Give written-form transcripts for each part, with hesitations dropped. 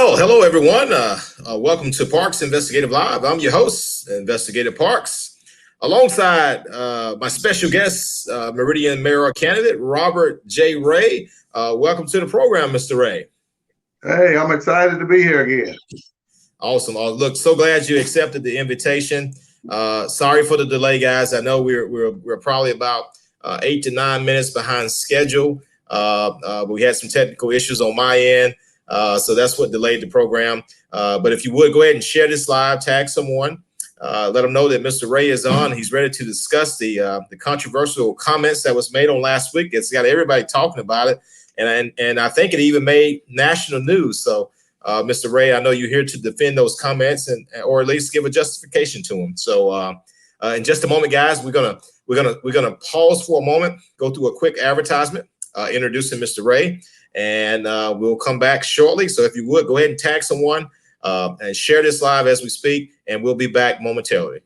Well, hello everyone. Welcome to Parks Investigative Live. I'm your host, Investigator Parks, alongside my special guest, Meridian Mayoral candidate Robert J. Ray. Welcome to the program, Mr. Ray. Hey, I'm excited to be here again. Awesome. Look, so glad you accepted the invitation. Sorry for the delay, guys. I know we're probably about 8 to 9 minutes behind schedule. We had some technical issues on my end. So that's what delayed the program. But if you would go ahead and share this live, tag someone, let them know that Mr. Ray is on. He's ready to discuss the controversial comments that was made on last week. It's got everybody talking about it. And I think it even made national news. So, Mr. Ray, I know you're here to defend those comments or at least give a justification to them. So in just a moment, guys, we're gonna pause for a moment, go through a quick advertisement, introducing Mr. Ray. And we'll come back shortly. So if you would, go ahead and tag someone and share this live as we speak, and we'll be back momentarily.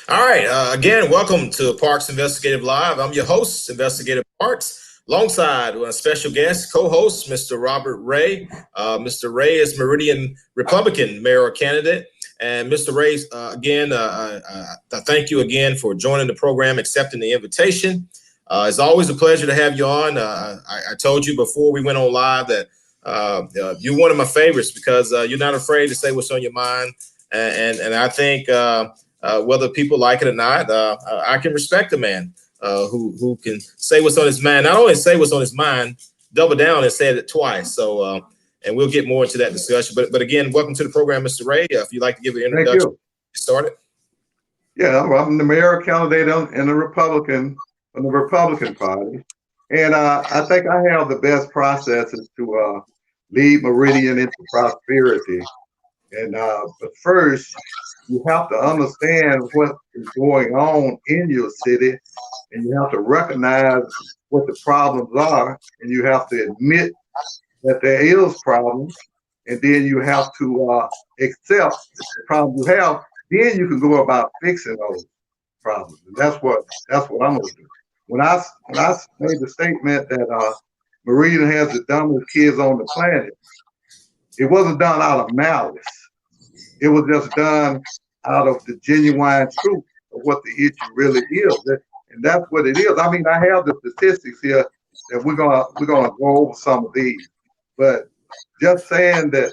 All right. Again, welcome to Parks Investigative Live. I'm your host, Investigative Parks, alongside a special guest, co-host, Mr. Robert Ray. Mr. Ray is Meridian Republican mayoral candidate. And Mr. Ray, again, thank you again for joining the program, accepting the invitation. It's always a pleasure to have you on. I told you before we went on live that you're one of my favorites because you're not afraid to say what's on your mind. And I think whether people like it or not, I can respect a man who can say what's on his mind. Not only say what's on his mind, double down and say it twice. So, and we'll get more into that discussion. But again, welcome to the program, Mr. Ray. If you'd like to give an introduction, get started. Yeah, I'm the mayor candidate in the Republican Party, and I think I have the best processes to lead Meridian into prosperity. And but first, you have to understand what is going on in your city, and you have to recognize what the problems are, and you have to admit that there is problems, and then you have to accept the problems you have. Then you can go about fixing those problems, and that's what I'm going to do. When I made the statement that Meridian has the dumbest kids on the planet, it wasn't done out of malice. It was just done out of the genuine truth of what the issue really is, and that's what it is. I mean, I have the statistics here that we're gonna go over some of these, but just saying that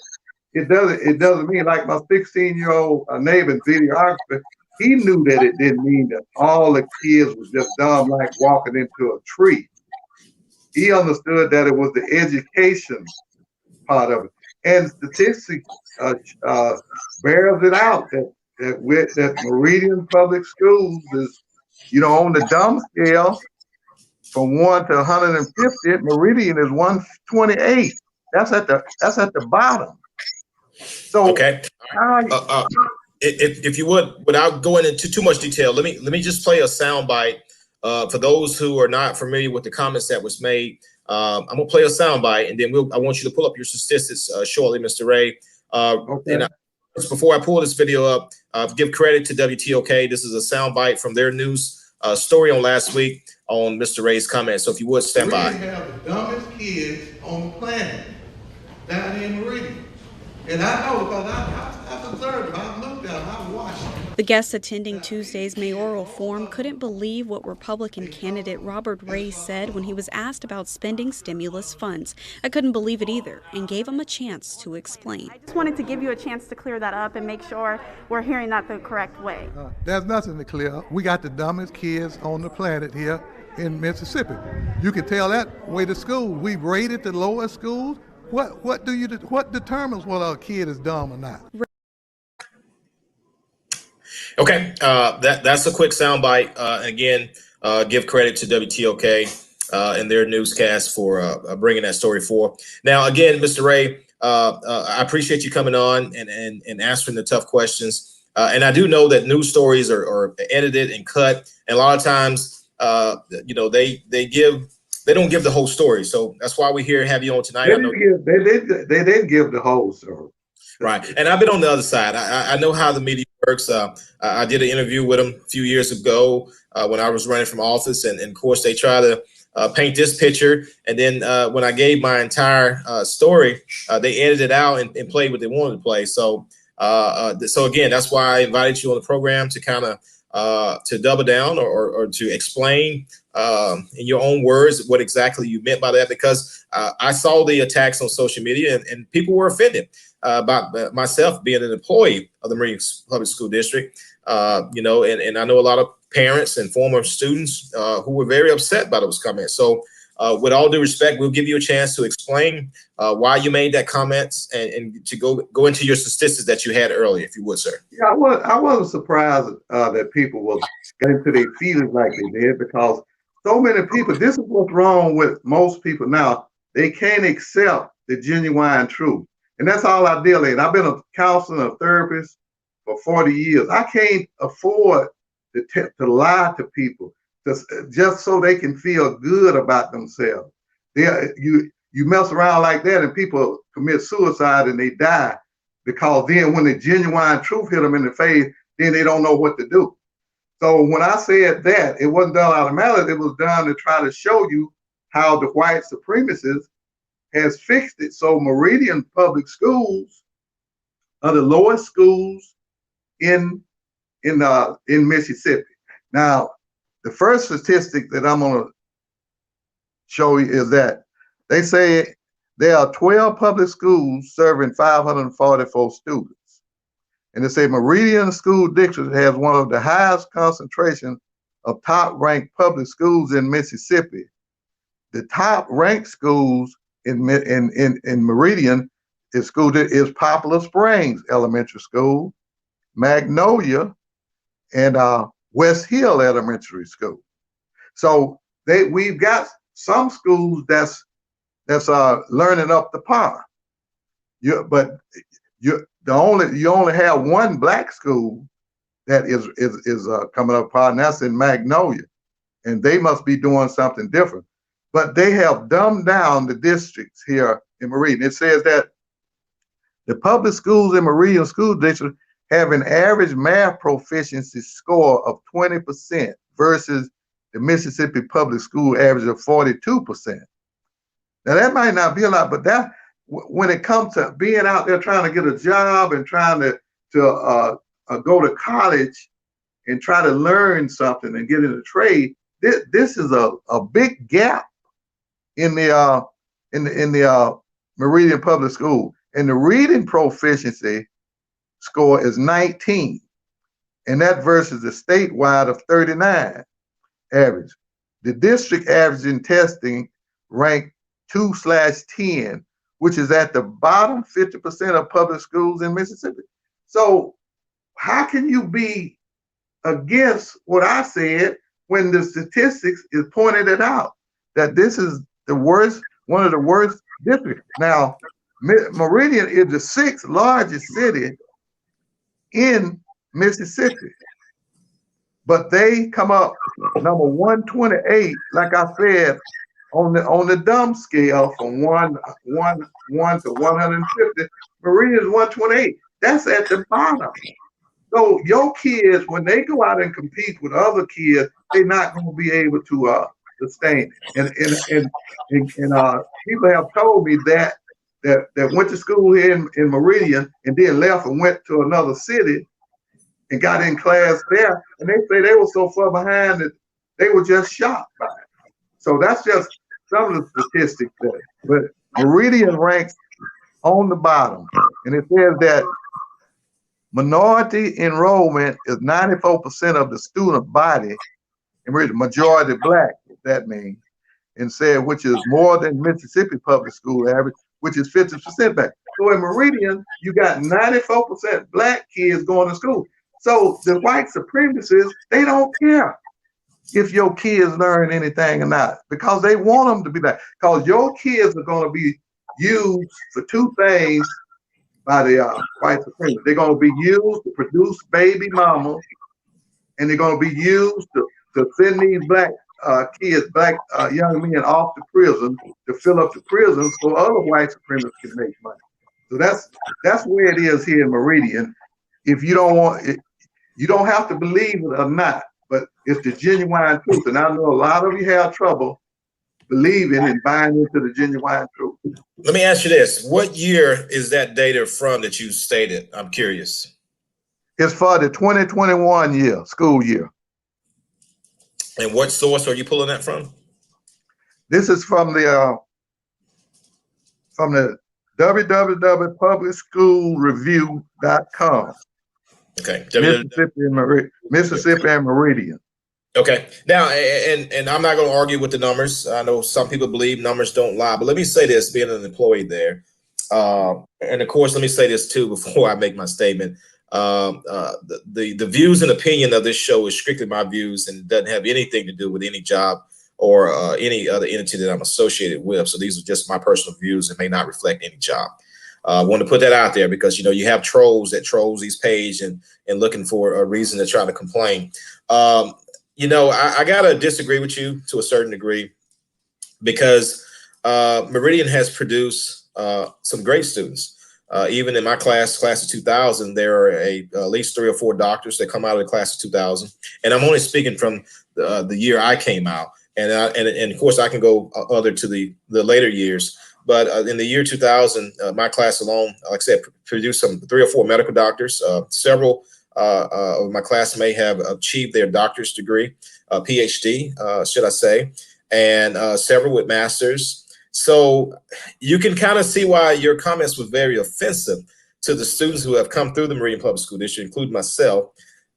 it doesn't mean, like my 16-year-old neighbor videographer, he knew that it didn't mean that all the kids was just dumb like walking into a tree. He understood that it was the education part of it. And statistics bears it out that Meridian Public Schools is, on the dumb scale from 1 to 150. Meridian is 128. That's at the bottom. So okay. If you would, without going into too much detail, let me just play a sound bite for those who are not familiar with the comments that was made. I'm gonna play a soundbite, and then I want you to pull up your statistics shortly, Mr. Ray. Okay. And before I pull this video up, give credit to WTOK. This is a soundbite from their news story on last week on Mr. Ray's comments. So if you would stand by. We have the dumbest kids on the planet down in Meridian, and I know because I've observed them, I've looked at them, I've watched them. The guests attending Tuesday's mayoral forum couldn't believe what Republican candidate Robert Ray said when he was asked about spending stimulus funds. I couldn't believe it either and gave him a chance to explain. I just wanted to give you a chance to clear that up and make sure we're hearing that the correct way. There's nothing to clear up. We got the dumbest kids on the planet here in Mississippi. You can tell that way to school. We rated the lowest schools. What determines whether a kid is dumb or not? Okay, that's a quick soundbite. Again, give credit to WTOK and their newscast for bringing that story forth. Now, again, Mr. Ray, I appreciate you coming on and answering the tough questions. And I do know that news stories are edited and cut, and a lot of times, you know, they don't give the whole story. So that's why we're here, have you on tonight. They didn't give the whole story. Right. And I've been on the other side. I know how the media works. I did an interview with them a few years ago when I was running from office. And of course, they try to paint this picture. And then when I gave my entire story, they edited it out and played what they wanted to play. So again, that's why I invited you on the program to kind of to double down or to explain in your own words what exactly you meant by that, because I saw the attacks on social media and people were offended about myself being an employee of the Meridian Public School District, you know, and I know a lot of parents and former students who were very upset by those comments. So with all due respect, we'll give you a chance to explain why you made that comments and to go into your statistics that you had earlier, if you would, sir. Yeah, I wasn't surprised that people were getting to their feelings like they did, because so many people, this is what's wrong with most people now. They can't accept the genuine truth. And that's all I deal in. I've been a counselor and a therapist for 40 years. I can't afford to lie to people just so they can feel good about themselves. You mess around like that and people commit suicide and they die, because then when the genuine truth hit them in the face, then they don't know what to do. So when I said that, it wasn't done out of malice. It was done to try to show you how the white supremacists has fixed it. So Meridian Public Schools are the lowest schools in Mississippi. Now, the first statistic that I'm going to show you is that they say there are 12 public schools serving 544 students. And they say Meridian School District has one of the highest concentrations of top-ranked public schools in Mississippi. The top-ranked schools in Meridian is Poplar Springs Elementary School, Magnolia, and West Hill Elementary School. So we've got some schools that's learning up to par. But you only have one black school that is coming up par, and that's in Magnolia, and they must be doing something different. But they have dumbed down the districts here in Meridian. It says that the public schools in Meridian School District have an average math proficiency score of 20% versus the Mississippi Public School average of 42%. Now that might not be a lot, but that when it comes to being out there trying to get a job and trying to go to college and try to learn something and get in a trade, this is a big gap in the Meridian Public School. And the reading proficiency score is 19, and that versus the statewide of 39 average. The district average in testing ranked 2/10, which is at the bottom 50% of public schools in Mississippi. So how can you be against what I said when the statistics is pointed it out, that this is the worst, one of the worst districts? Now, Meridian is the 6th largest city in Mississippi, but they come up number 128, like I said, on the dumb scale from 1 to 150. Meridian is 128. That's at the bottom. So your kids, when they go out and compete with other kids, they're not going to be able to sustain. And people have told me that went to school here in Meridian and then left and went to another city, and got in class there, and they say they were so far behind that they were just shocked by it. So that's just some of the statistics there. But Meridian ranks on the bottom, and it says that minority enrollment is 94% of the student body, and we're the majority black, that means, and said which is more than Mississippi public school average, which is 50% back. So in Meridian, you got 94% black kids going to school. So the white supremacists, they don't care if your kids learn anything or not, because they want them to be that. Because your kids are going to be used for two things by the white supremacists. They're going to be used to produce baby mamas, and they're going to be used to send these black kids, black young men off to prison to fill up the prisons so other white supremacists can make money. So that's where it is here in Meridian. If you don't want it, you don't have to believe it or not, but it's the genuine truth. And I know a lot of you have trouble believing and buying into the genuine truth. Let me ask you this. What year is that data from that you stated? I'm curious. It's for the 2021 school year. And what source are you pulling that from? This is from the www.publicschoolreview.com. Okay. Mississippi and Meridian. Okay. Now, and I'm not going to argue with the numbers. I know some people believe numbers don't lie, but let me say this, being an employee there. And of course, let me say this too, before I make my statement. The views and opinion of this show is strictly my views and doesn't have anything to do with any job or any other entity that I'm associated with. So these are just my personal views and may not reflect any job. I want to put that out there because, you know, you have trolls that trolls these pages and looking for a reason to try to complain. You know, I got to disagree with you to a certain degree because Meridian has produced some great students. Even in my class of 2000, there are at least 3 or 4 doctors that come out of the class of 2000. And I'm only speaking from the year I came out. And of course, I can go other to the later years. But in the year 2000, my class alone, like I said, produced some 3 or 4 medical doctors. Several of my class may have achieved their doctor's degree, PhD, should I say, and several with masters. So you can kind of see why your comments were very offensive to the students who have come through the Meridian Public School District, including myself,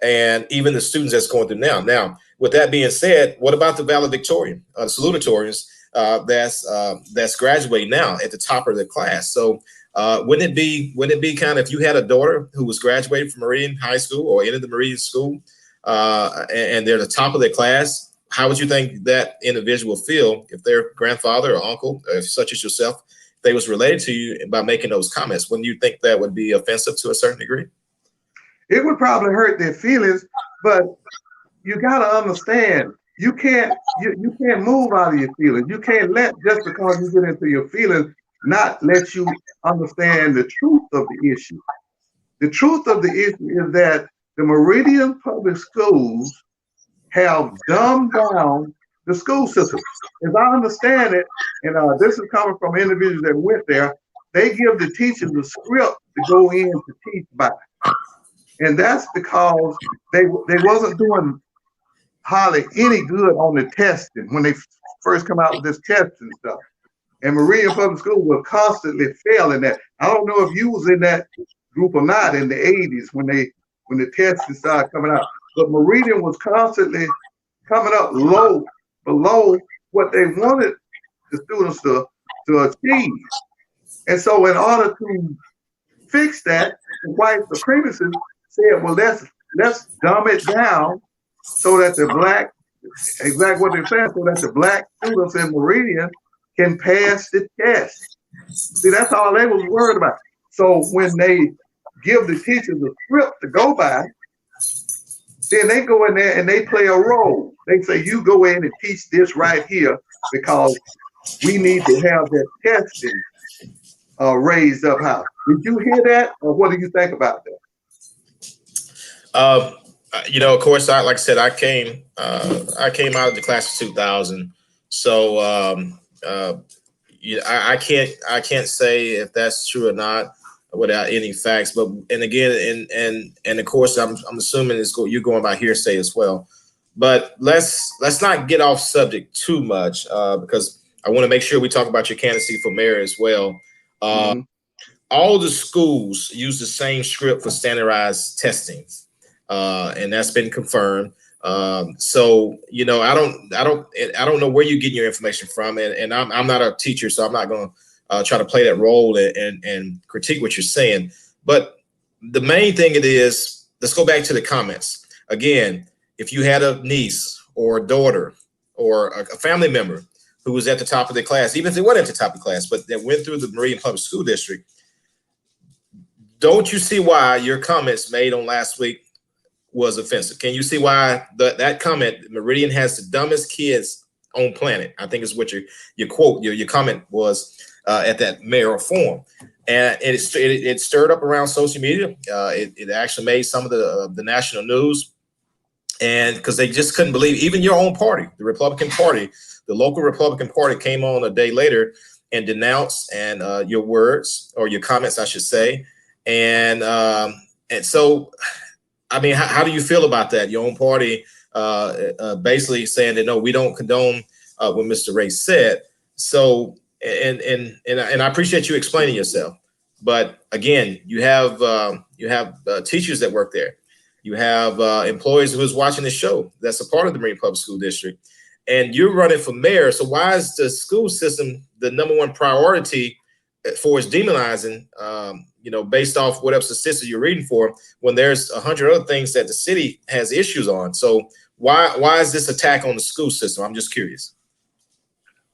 and even the students that's going through now. Now, with that being said, what about the valedictorian, the salutatorians that's graduating now at the top of their class? So wouldn't it be kind of, if you had a daughter who was graduating from Meridian High School or into the Meridian School, and they're the top of their class, how would you think that individual feel if their grandfather or uncle, such as yourself, if they was related to you by making those comments? Wouldn't you think that would be offensive to a certain degree? It would probably hurt their feelings, but you got to understand, you can't move out of your feelings. You can't let, just because you get into your feelings, not let you understand the truth of the issue. The truth of the issue is that the Meridian Public Schools have dumbed down the school system. As I understand it, and this is coming from individuals that went there, they give the teachers a script to go in to teach by. And that's because they wasn't doing hardly any good on the testing when they first come out with this testing stuff. And Meridian Public School was constantly failing that. I don't know if you was in that group or not in the 80s when the testing started coming out. But Meridian was constantly coming up below what they wanted the students to achieve. And so in order to fix that, the white supremacists said, well, let's dumb it down so that the black, exactly what they're saying, so that the black students in Meridian can pass the test. See, that's all they was worried about. So when they give the teachers a script to go by, then they go in there and they play a role. They say, you go in and teach this right here because we need to have that testing raised up high. Did you hear that, or what do you think about that? You know, of course, like I said, I came out of the class of 2000. So I can't say if that's true or not. without any facts. But and again, and of course, I'm assuming you're going by hearsay as well. But let's not get off subject too much because I want to make sure we talk about your candidacy for mayor as well. All the schools use the same script for standardized testing, and that's been confirmed. So I don't know where you're getting your information from, and I'm not a teacher, so I'm not going to try to play that role and critique what you're saying. But the main thing it is, let's go back to the comments again. If you had a niece or a daughter or a family member who was at the top of the class, even if they weren't at the top of the class, but that went through the Meridian Public School District, don't you see why your comments made on last week was offensive? Can you see why that comment, Meridian has the dumbest kids on planet? I think is what your quote, your comment was at that mayoral forum, and it stirred up around social media. It actually made some of the national news, and because they just couldn't believe, even your own party, the Republican Party, the local Republican Party, came on a day later and denounced your words, or your comments, I should say, and so. I mean, how do you feel about that? Your own party basically saying that, no, we don't condone what Mr. Ray said. So, and I appreciate you explaining yourself. But again, you have teachers that work there. You have employees who's watching the show that's a part of the Meridian Public School District, and you're running for mayor. So why is the school system the #1 priority for its demonizing? Based off whatever statistics you're reading for, when there's 100 other things that the city has issues on. So why is this attack on the school system? I'm just curious.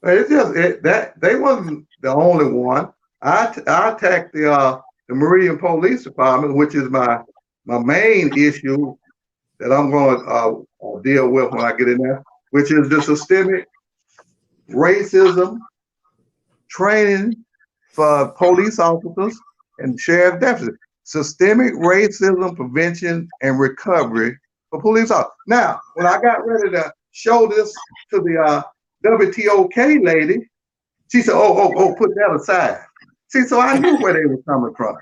It's just that they wasn't the only one. I attacked the Meridian Police Department, which is my main issue that I'm going to deal with when I get in there, which is the systemic racism training for police officers and sheriff deputies. Systemic racism prevention and recovery for police officers. Now, when I got ready to show this to the WTOK lady, she said, oh, put that aside. See, so I knew where they were coming from.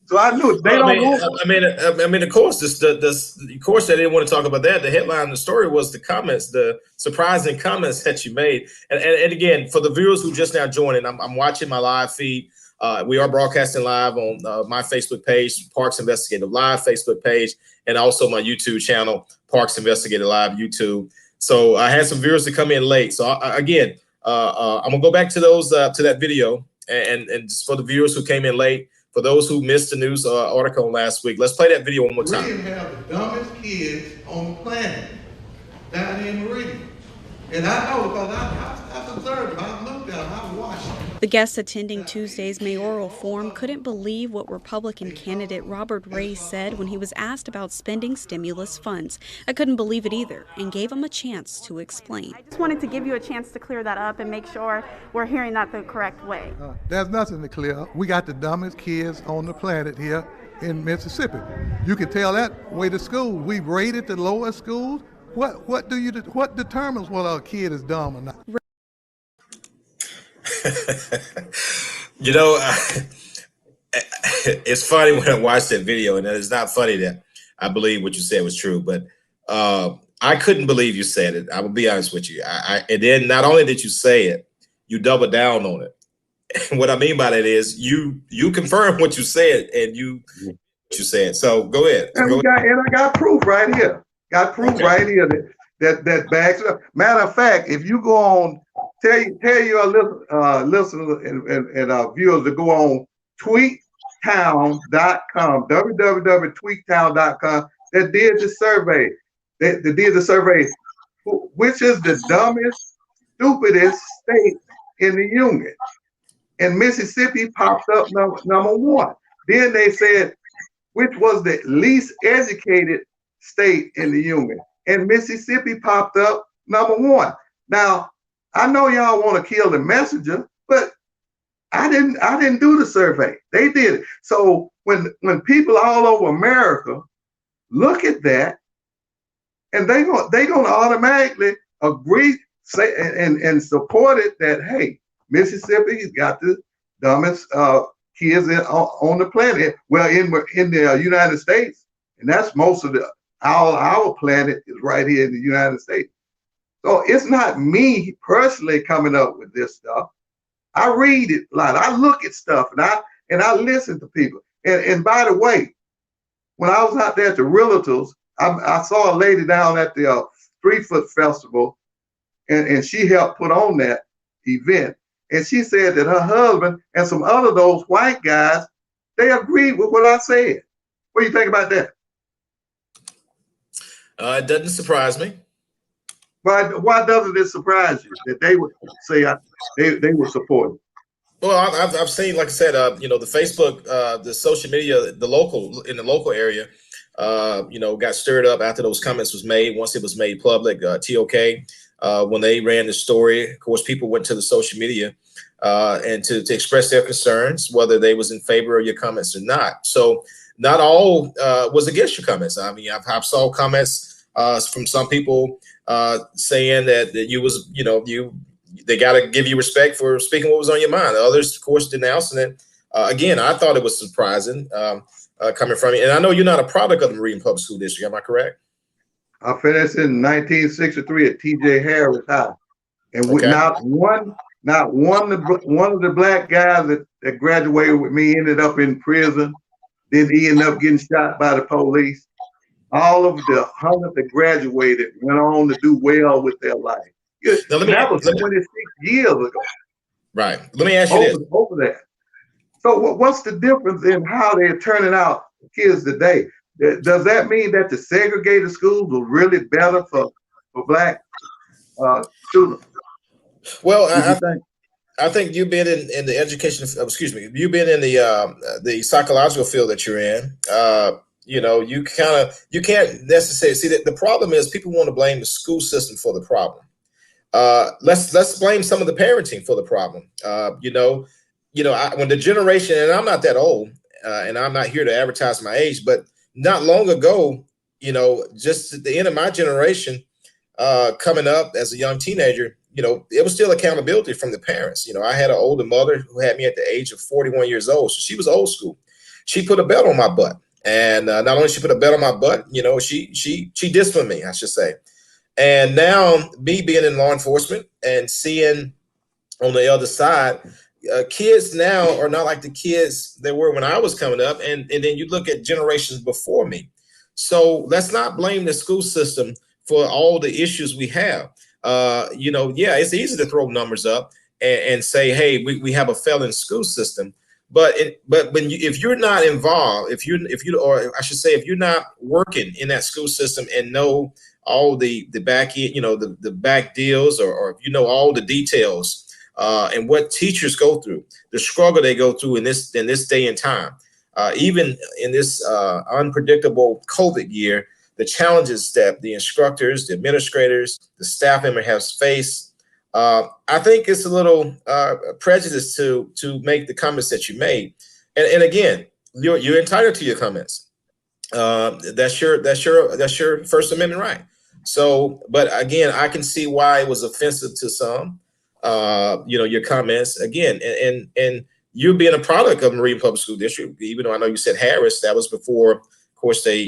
So I knew they don't know. I mean, of course, of course, they didn't want to talk about that. The headline of the story was the comments, the surprising comments that you made. And again, for the viewers who just now joining, I'm watching my live feed. We are broadcasting live on my Facebook page, Parks Investigative Live Facebook page, and also my YouTube channel, Parks Investigative Live YouTube. So I had some viewers that come in late. So I'm gonna go back to those to that video, and just for the viewers who came in late, for those who missed the news article last week, let's play that video one more time. Meridian have the dumbest kids on the planet down here in Meridian. And I know because I've observed them, I've looked at them, I've watched them. The guests attending Tuesday's mayoral forum couldn't believe what Republican candidate Robert Ray said when he was asked about spending stimulus funds. I couldn't believe it either and gave him a chance to explain. I just wanted to give you a chance to clear that up and make sure we're hearing that the correct way. There's nothing to clear up. We got the dumbest kids on the planet here in Mississippi. You can tell that way to school. We rated the lowest schools. What determines whether a kid is dumb or not? It's funny when I watched that video, and it's not funny that I believe what you said was true, but I couldn't believe you said it. I will be honest with you. And then not only did you say it, you doubled down on it. And what I mean by that is you confirmed what you said, and you said. So go ahead. And I got proof right here. Got proof right here that backs it up. Matter of fact, if you go on, tell your listeners and viewers to go on tweettown.com, www.tweettown.com, that did the survey. That did the survey, which is the dumbest, stupidest state in the union. And Mississippi popped up number one. Then they said, which was the least educated state in the union, and Mississippi popped up number one. Now, I know y'all want to kill the messenger, but I didn't do the survey. They did it. So when people all over America look at that, and they gonna automatically agree, say and support it that, hey, Mississippi's got the dumbest kids on the planet. Well, in the United States, and that's most of our planet is right here in the United States. So it's not me personally coming up with this stuff. I read it a lot. I look at stuff and I listen to people. And by the way, when I was out there at the Realtors, I saw a lady down at the Street Food Festival, and she helped put on that event. And she said that her husband and some other those white guys, they agreed with what I said. What do you think about that? It doesn't surprise me. Why doesn't it surprise you that they would say they would support it? Well, I've seen, like I said, the Facebook, the social media, in the local area, got stirred up after those comments was made. Once it was made public, TOK, when they ran the story, of course, people went to the social media and to express their concerns, whether they was in favor of your comments or not. So not all was against your comments. I mean, I've saw comments from some people saying that you was, they got to give you respect for speaking what was on your mind. Others, of course, denouncing it. Again, I thought it was surprising coming from you. And I know you're not a product of the Meridian Public School District. Am I correct? I finished in 1963 at T.J. Harris High, and Okay. not one of the black guys that graduated with me ended up in prison. Then he ended up getting shot by the police. All of the 100 that graduated went on to do well with their life. Now, That was 26 years ago. Right. Let me ask you this. Over that. So what's the difference in how they're turning out kids today? Does that mean that the segregated schools were really better for black students? Well, I think you've been in the education, you've been in the psychological field that you're in. You can't necessarily see that the problem is people want to blame the school system for the problem. Let's blame some of the parenting for the problem. When the generation, and I'm not that old, and I'm not here to advertise my age, but not long ago, just at the end of my generation, coming up as a young teenager, it was still accountability from the parents. I had an older mother who had me at the age of 41 years old. So she was old school. She put a belt on my butt. And not only she put a belt on my butt, she disciplined me, I should say. And now me being in law enforcement and seeing on the other side, kids now are not like the kids they were when I was coming up. And then you look at generations before me. So let's not blame the school system for all the issues we have. It's easy to throw numbers up and say, hey, we have a failing school system. But if you're not involved, if you're not working in that school system and know all the back end, the back deals, or if you know all the details and what teachers go through, the struggle they go through in this day and time, even in this unpredictable COVID year, the challenges that the instructors, the administrators, the staff member has faced. I think it's a little prejudice to make the comments that you made. And again, you're entitled to your comments. That's your First Amendment right. So, but again, I can see why it was offensive to some. Your comments again, and you being a product of Meridian Public School District, even though I know you said Harris, that was before, of course, they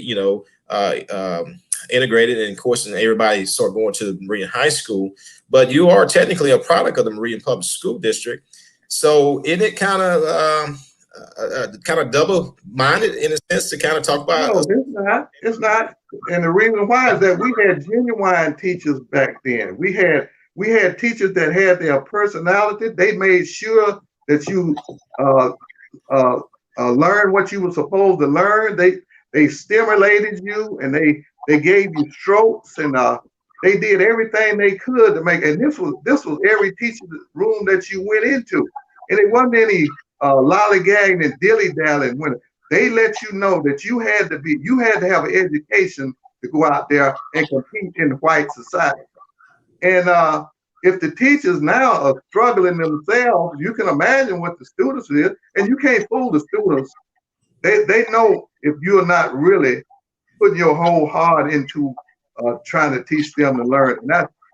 integrated, and of course, and everybody started going to Meridian High School. But you are technically a product of the Meridian Public School District. So isn't it kind of double-minded in a sense to kind of talk about? No, it's not. And the reason why is that we had genuine teachers back then. We had teachers that had their personality. They made sure that you learned what you were supposed to learn. They stimulated you, and they gave you strokes, and they did everything they could to make. And this was every teacher's room that you went into, and it wasn't any lollygagging and dilly-dallying. When they let you know that you had to have an education to go out there and compete in white society. And if the teachers now are struggling themselves, you can imagine what the students is, and you can't fool the students. They know if you're not really putting your whole heart into trying to teach them to learn.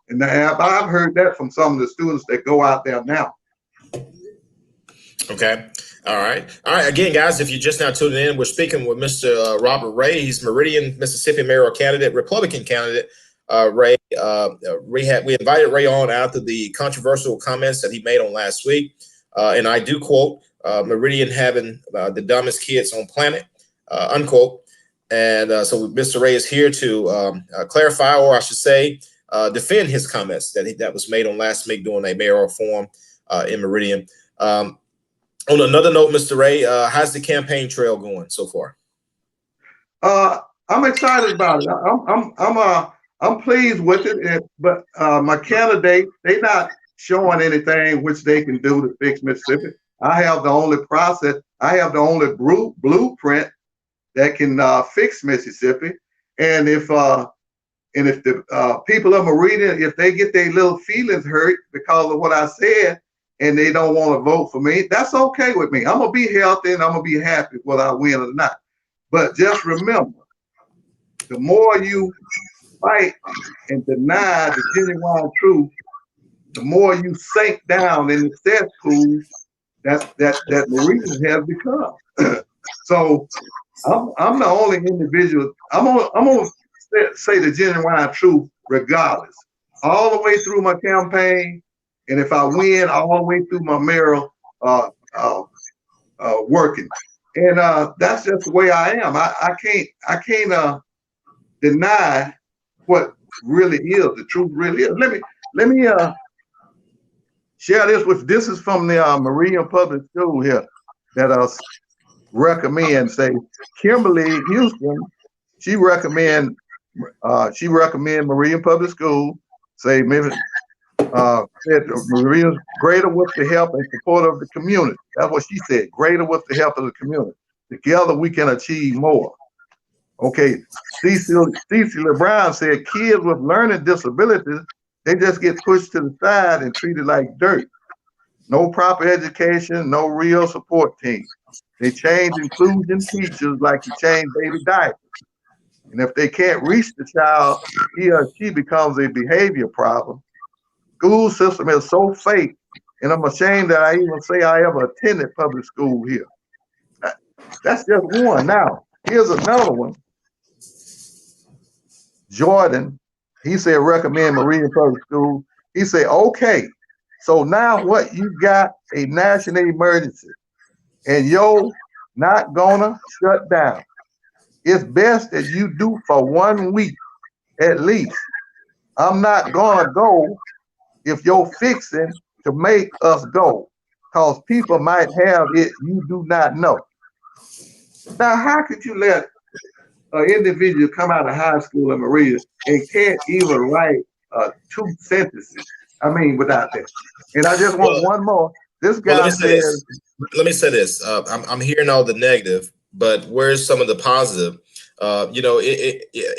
And I've heard that from some of the students that go out there now. Okay. All right. All right. Again, guys, if you're just now tuning in, we're speaking with Mr. Robert Ray. He's Meridian, Mississippi mayoral candidate, Republican candidate. Ray, we invited Ray on after the controversial comments that he made on last week. And I do quote, Meridian having the dumbest kids on planet, unquote. And so Mr. Ray is here to clarify, or I should say, defend his comments that was made on last week during a mayoral forum in Meridian. On another note, Mr. Ray, how's the campaign trail going so far? I'm excited about it. I'm pleased with it, but my candidate, they not showing anything which they can do to fix Mississippi. I have the only process. I have the only blueprint that can fix Mississippi. And if the people of Meridian, if they get their little feelings hurt because of what I said, and they don't want to vote for me, that's okay with me. I'm gonna be healthy and I'm gonna be happy whether I win or not. But just remember, the more you fight and deny the genuine truth, the more you sink down in the cesspool that Meridian has become. So I'm the only individual. I'm gonna say the genuine truth regardless, all the way through my campaign. And if I win, all the way through my mayoral working, and that's just the way I am. I can't deny what really is. The truth really is. Let me share this with. This is from the Meridian Public School here that recommend. Say Kimberly Houston, she recommend Meridian Public School. Say maybe. Said Meridian's greater with the help and support of the community. That's what she said, greater with the help of the community. Together we can achieve more. Okay, Cece LeBron said kids with learning disabilities, they just get pushed to the side and treated like dirt. No proper education, no real support team. They change inclusion teachers like you change baby diapers. And if they can't reach the child, he or she becomes a behavior problem. School system is so fake, and I'm ashamed that I even say I ever attended public school here. That's just one. Now, here's another one. Jordan, he said recommend Meridian Public School. He said, okay, so now what, you got a national emergency, and you're not gonna shut down. It's best that you do for 1 week at least. I'm not gonna go if you're fixing to make us go, because people might have it you do not know. Now, how could you let an individual come out of high school in Meridian and can't even write 2 sentences? I mean, without that. And I just want one more. This guy says. Let me say this. I'm hearing all the negative, but where's some of the positive?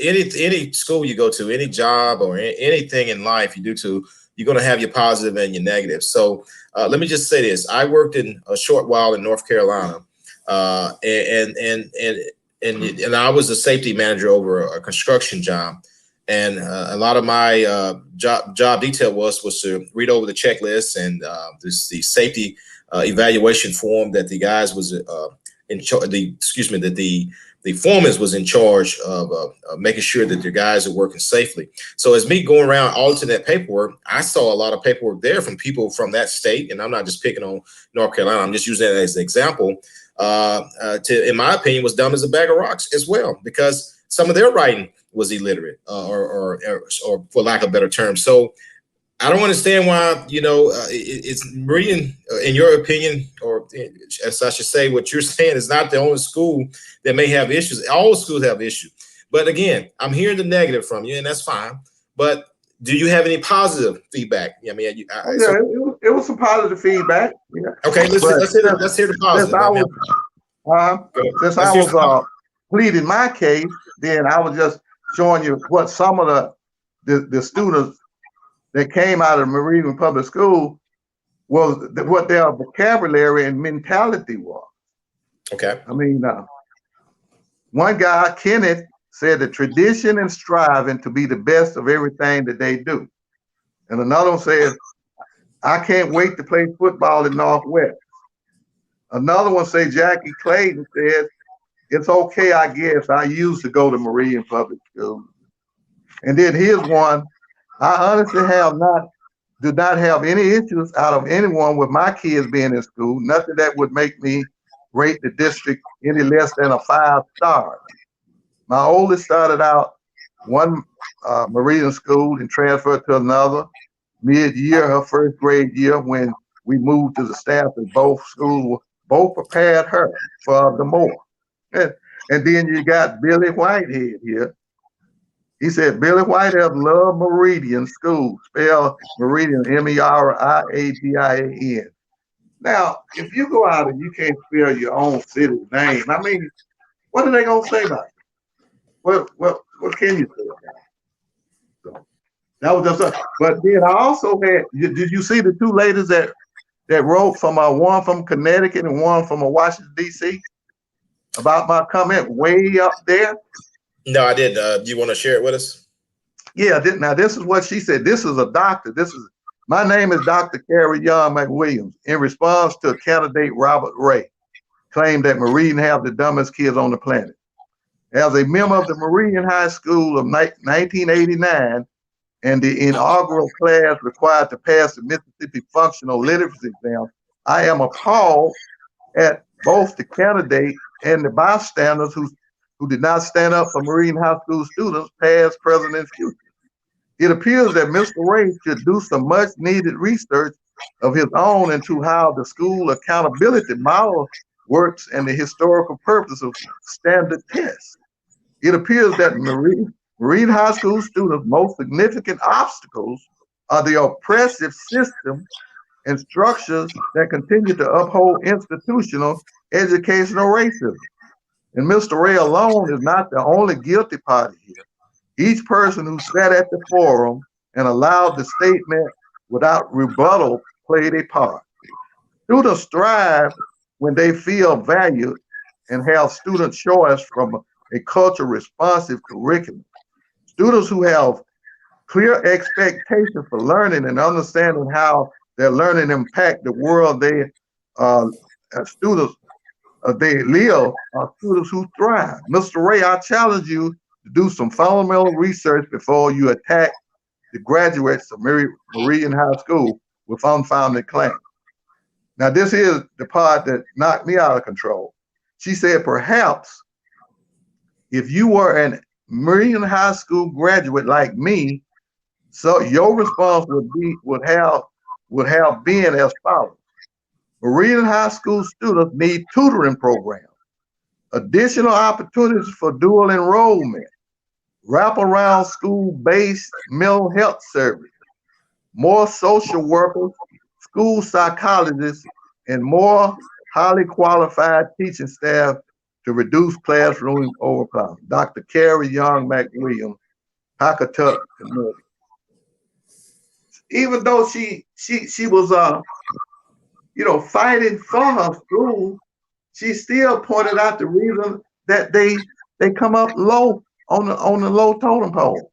Any school you go to, any job or anything in life you do to, you're going to have your positive and your negative. So let me just say this. I worked in a short while in North Carolina, and I was a safety manager over a construction job. And a lot of my job detail was to read over the checklist and the safety evaluation form that the guys was in charge. The foreman was in charge of making sure that the guys are working safely. So as me going around auditing that paperwork, I saw a lot of paperwork there from people from that state. And I'm not just picking on North Carolina. I'm just using that as an example. In my opinion, was dumb as a bag of rocks as well, because some of their writing was illiterate or for lack of a better term. So I don't understand why, it's Meridian, in your opinion, or as I should say, what you're saying is not the only school that may have issues. All schools have issues. But again, I'm hearing the negative from you, and that's fine. But do you have any positive feedback? I mean, it was some positive feedback. Yeah. Okay, let's hear the positive. Since I was pleading my case, then I was just showing you what some of the students that came out of Meridian Public School was what their vocabulary and mentality was. Okay. I mean, one guy, Kenneth, said the tradition and striving to be the best of everything that they do. And another one said, I can't wait to play football in Northwest. Another one say Jackie Clayton said, it's okay, I guess. I used to go to Meridian Public School. And then here's one. I honestly do not have any issues out of anyone with my kids being in school. Nothing that would make me rate the district any less than a 5 star. My oldest started out one Meridian school and transferred to another mid-year, her first grade year, when we moved to the staff at both schools. Both prepared her for the more. And then you got Billy Whitehead here. He said, Billy Whitehead loved Meridian School, spelled Meridian, Meridian. Now, if you go out and you can't spell your own city's name, I mean, what are they going to say about it? What can you say about it? So that was just, but then I also had, did you see the two ladies that wrote from one from Connecticut and one from Washington, D.C. about my comment way up there? No, I didn't. Do you want to share it with us? Yeah, now this is what she said. This is a doctor. My name is Dr. Carrie Young McWilliams. In response to candidate Robert Ray, claimed that Meridian have the dumbest kids on the planet. As a member of the Meridian High School of 1989 and the inaugural class required to pass the Mississippi Functional Literacy Exam, I am appalled at both the candidate and the bystanders who did not stand up for Meridian High School students, past, present, and future. It appears that Mr. Ray should do some much needed research of his own into how the school accountability model works and the historical purpose of standard tests. It appears that Meridian High School students' most significant obstacles are the oppressive system and structures that continue to uphold institutional educational racism. And Mr. Ray alone is not the only guilty party here. Each person who sat at the forum and allowed the statement without rebuttal played a part. Students thrive when they feel valued and have student choice from a culture responsive curriculum. Students who have clear expectations for learning and understanding how their learning impact the world they live are students who thrive. Mr. Ray, I challenge you to do some fundamental research before you attack the graduates of Meridian High School with unfounded claims. Now, this is the part that knocked me out of control. She said, perhaps if you were an Meridian High School graduate like me, so your response would have been as follows. Meridian High School students need tutoring programs, additional opportunities for dual enrollment, wraparound school-based mental health service, more social workers, school psychologists, and more highly qualified teaching staff to reduce classroom overcrowding. Dr. Carrie Young McWilliams, Pawcatuck, Connecticut. Even though she was fighting for her school, she still pointed out the reason that they come up low on the low totem pole.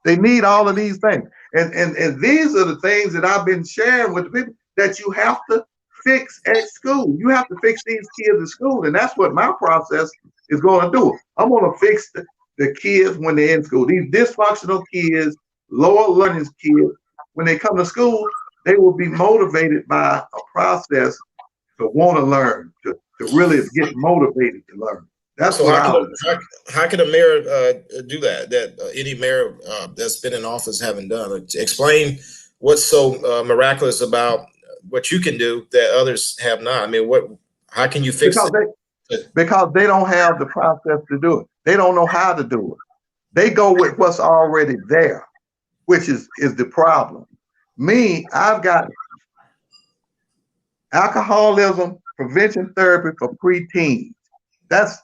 They need all of these things. And these are the things that I've been sharing with the people that you have to fix at school. You have to fix these kids at school. And that's what my process is going to do. I'm going to fix the kids when they're in school. These dysfunctional kids, lower learning kids, when they come to school, they will be motivated by a process to want to learn, to really get motivated to learn. That's so what how can a mayor do that any mayor that's been in office haven't done? Explain what's so miraculous about what you can do that others have not. I mean, how can you fix it? Because they don't have the process to do it. They don't know how to do it. They go with what's already there, which is the problem. Me, I've got alcoholism prevention therapy for preteens. That's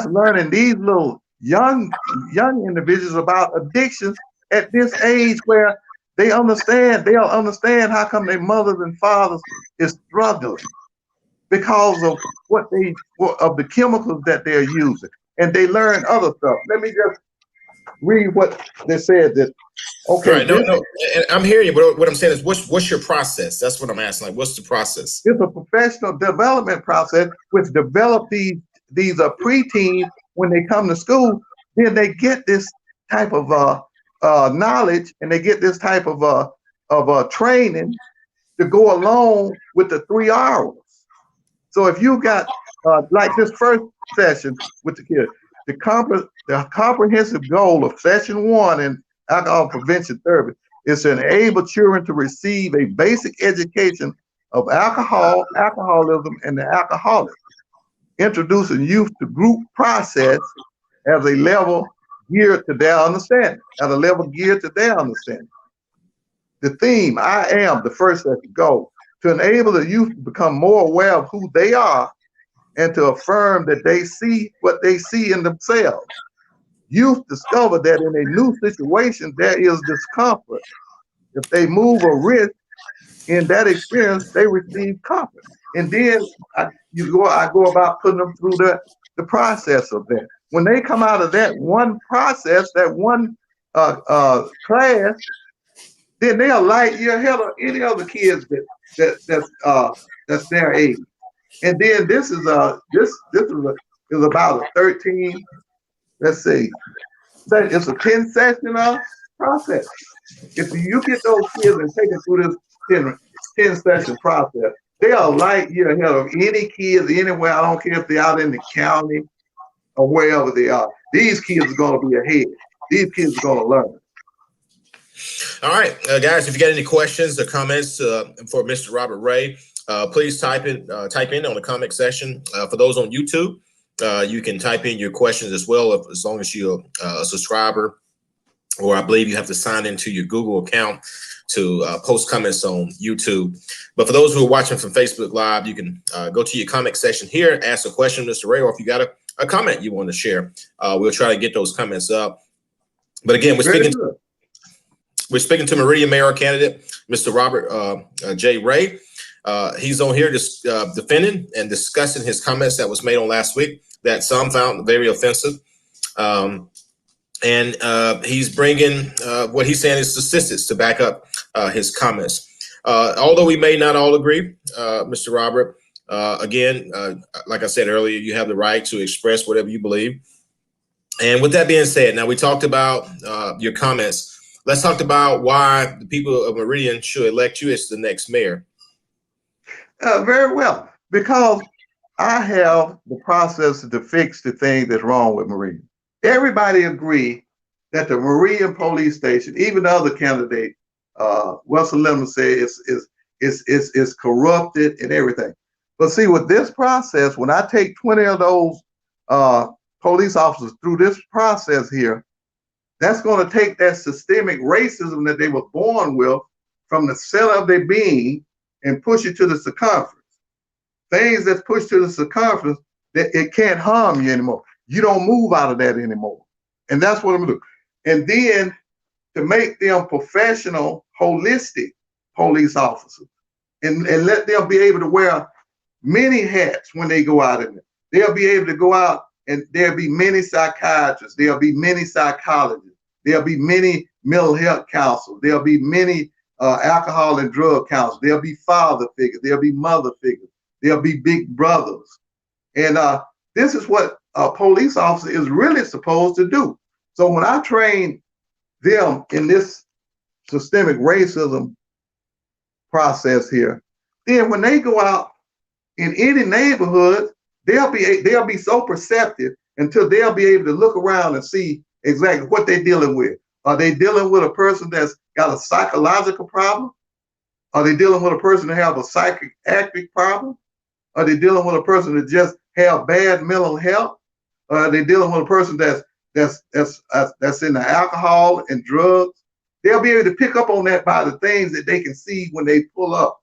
learning these little young individuals about addictions at this age where they'll understand how come their mothers and fathers is struggling because of of the chemicals that they're using, and they learn other stuff. Let me just read what they said that, okay, Right. No, no. And I'm hearing you, but what I'm saying is, what's your process? That's what I'm asking. Like, what's the process? it's a professional development process which develop these preteens when they come to school. Then they get this type of knowledge, and they get this type of training to go along with the 3 hours. So if you got like this first session with the kids, the comprehensive goal of session 1 in alcohol prevention therapy is to enable children to receive a basic education of alcohol, alcoholism, and the alcoholic, introducing youth to group process as a level geared to their understanding, The theme, I am, the first session goal, to enable the youth to become more aware of who they are and to affirm that they see what they see in themselves. Youth discover that in a new situation, there is discomfort. If they move or risk in that experience, they receive comfort. And then I go about putting them through the process of that. When they come out of that one process, that one class, then they are light year ahead of any other kids that's their age. And then this is about a 13. Let's see, it's a 10 session process. If you get those kids and take them through this 10 session process, they are light year ahead of any kids anywhere. I don't care if they're out in the county or wherever they are. These kids are going to be ahead. These kids are going to learn. All right, guys, if you got any questions or comments for Mr. Robert Ray, please type in on the comment section. For those on YouTube, you can type in your questions as well, as long as you're a subscriber, or I believe you have to sign into your Google account to post comments on YouTube. But for those who are watching from Facebook Live, you can go to your comment section here, ask a question, Mr. Ray, or if you got a comment you want to share, we'll try to get those comments up. But again, we're speaking to Meridian mayoral candidate, Mr. Robert J. Ray. He's on here just defending and discussing his comments that was made on last week that some found very offensive. And he's bringing what he's saying is statistics to back up his comments. Although we may not all agree, Mr. Robert, again, like I said earlier, you have the right to express whatever you believe. And with that being said, now we talked about your comments. Let's talk about why the people of Meridian should elect you as the next mayor. Very well, because I have the process to fix the thing that's wrong with Meridian. Everybody agree that the Meridian police station, even the other candidate, Wilson Lemon said is corrupted and everything. But see, with this process, when I take 20 of those police officers through this process here, that's going to take that systemic racism that they were born with from the center of their being and push it to the circumference. Things that's pushed to the circumference, that it can't harm you anymore. You don't move out of that anymore. And that's what I'm gonna do. And then to make them professional, holistic police officers and let them be able to wear many hats when they go out in it. They'll be able to go out and there'll be many psychiatrists, there'll be many psychologists, there'll be many mental health counselors, there'll be many alcohol and drug counselors, there'll be father figures, there'll be mother figures, there'll be big brothers. And this is what a police officer is really supposed to do. So when I train them in this systemic racism process here, then when they go out in any neighborhood, they'll be so perceptive until they'll be able to look around and see exactly what they're dealing with. Are they dealing with a person that's got a psychological problem? Are they dealing with a person that have a psychiatric problem? Are they dealing with a person that just have bad mental health? Are they dealing with a person that's in the alcohol and drugs? They'll be able to pick up on that by the things that they can see when they pull up.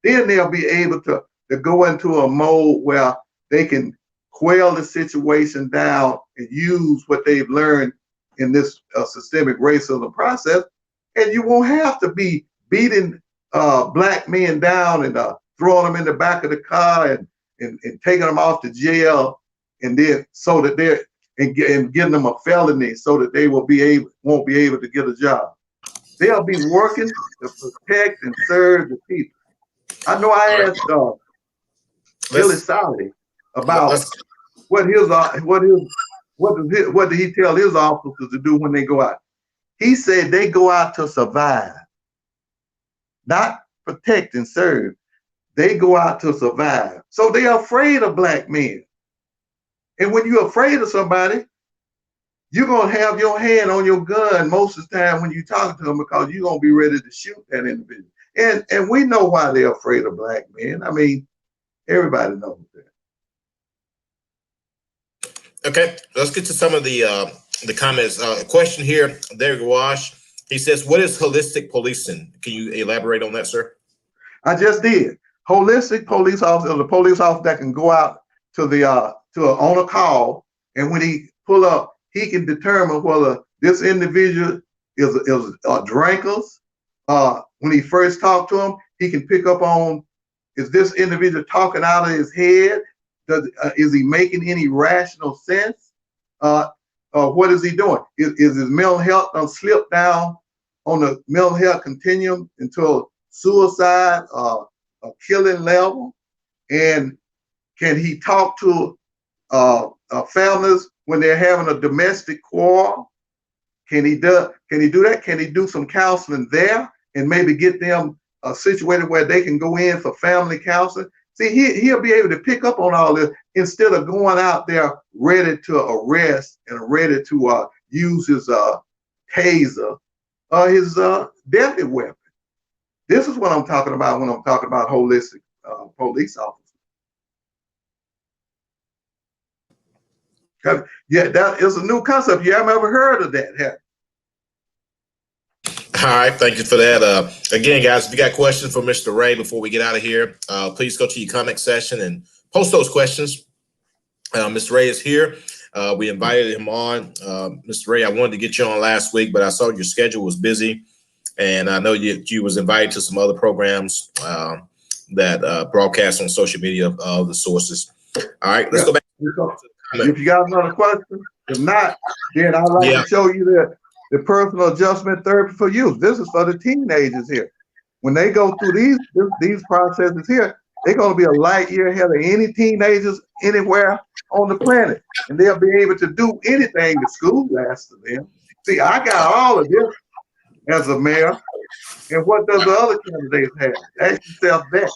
Then they'll be able to go into a mode where they can quell the situation down and use what they've learned in this systemic racism process. And you won't have to be beating black men down and throwing them in the back of the car and taking them off to jail, and then so that and getting them a felony so that they won't be able to get a job. They'll be working to protect and serve the people. I know I asked Billy Solly about what did he tell his officers to do when they go out? He said they go out to survive, not protect and serve. They go out to survive. So they are afraid of black men. And when you're afraid of somebody, you're going to have your hand on your gun most of the time when you're talking to them, because you're going to be ready to shoot that individual. And we know why they're afraid of black men. I mean, everybody knows that. Okay, let's get to some of the comments. Question here, Derek Wash. He says, "What is holistic policing? Can you elaborate on that, sir?" I just did. Holistic police officer is a police officer that can go out to on a call, and when he pull up, he can determine whether this individual is drinkers. When he first talked to him, he can pick up on, is this individual talking out of his head? Is he making any rational sense? What is he doing? Is his mental health slipped down on the mental health continuum into suicide, a killing level? And can he talk to families when they're having a domestic quarrel? Can he do that? Can he do some counseling there and maybe get them situated where they can go in for family counseling? See, he'll be able to pick up on all this instead of going out there ready to arrest and ready to use his taser or his deadly weapon. This is what I'm talking about when I'm talking about holistic police officers. Yeah, that is a new concept. You haven't ever heard of that, have you? All right, thank you for that. Again, guys, if you got questions for Mr. Ray before we get out of here, please go to your comment section and post those questions. Mr. Ray is here. We invited him on. Mr. Ray, I wanted to get you on last week, but I saw your schedule was busy, and I know you was invited to some other programs that broadcast on social media of the sources. All right, let's go back. If you got another question, if not, then I'd like to show you the personal adjustment therapy for youth. This is for the teenagers here. When they go through these processes here, they're going to be a light year ahead of any teenagers anywhere on the planet, and they'll be able to do anything the school asks of them. See, I got all of this as a mayor, and what does the other candidates have? Ask yourself that.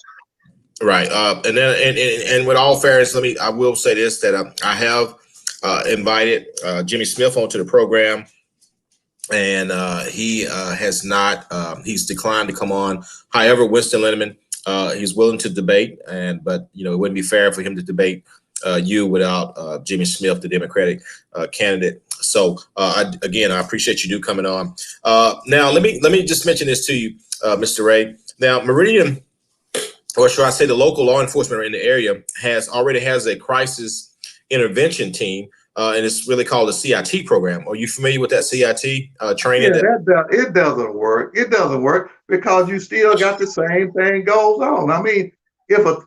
Right, and then and with all fairness, I will say this, that I have invited Jimmy Smith onto the program. And he has not. He's declined to come on. However, Winston Lindeman, he's willing to debate, but it wouldn't be fair for him to debate you without Jimmy Smith, the Democratic candidate. So again, I appreciate you coming on. Now, let me just mention this to you, Mr. Ray. Now, Meridian, or should I say, the local law enforcement in the area already has a crisis intervention team. And it's really called the CIT program. Are you familiar with that CIT training? Yeah, it doesn't work. It doesn't work because you still got the same thing goes on. I mean, if a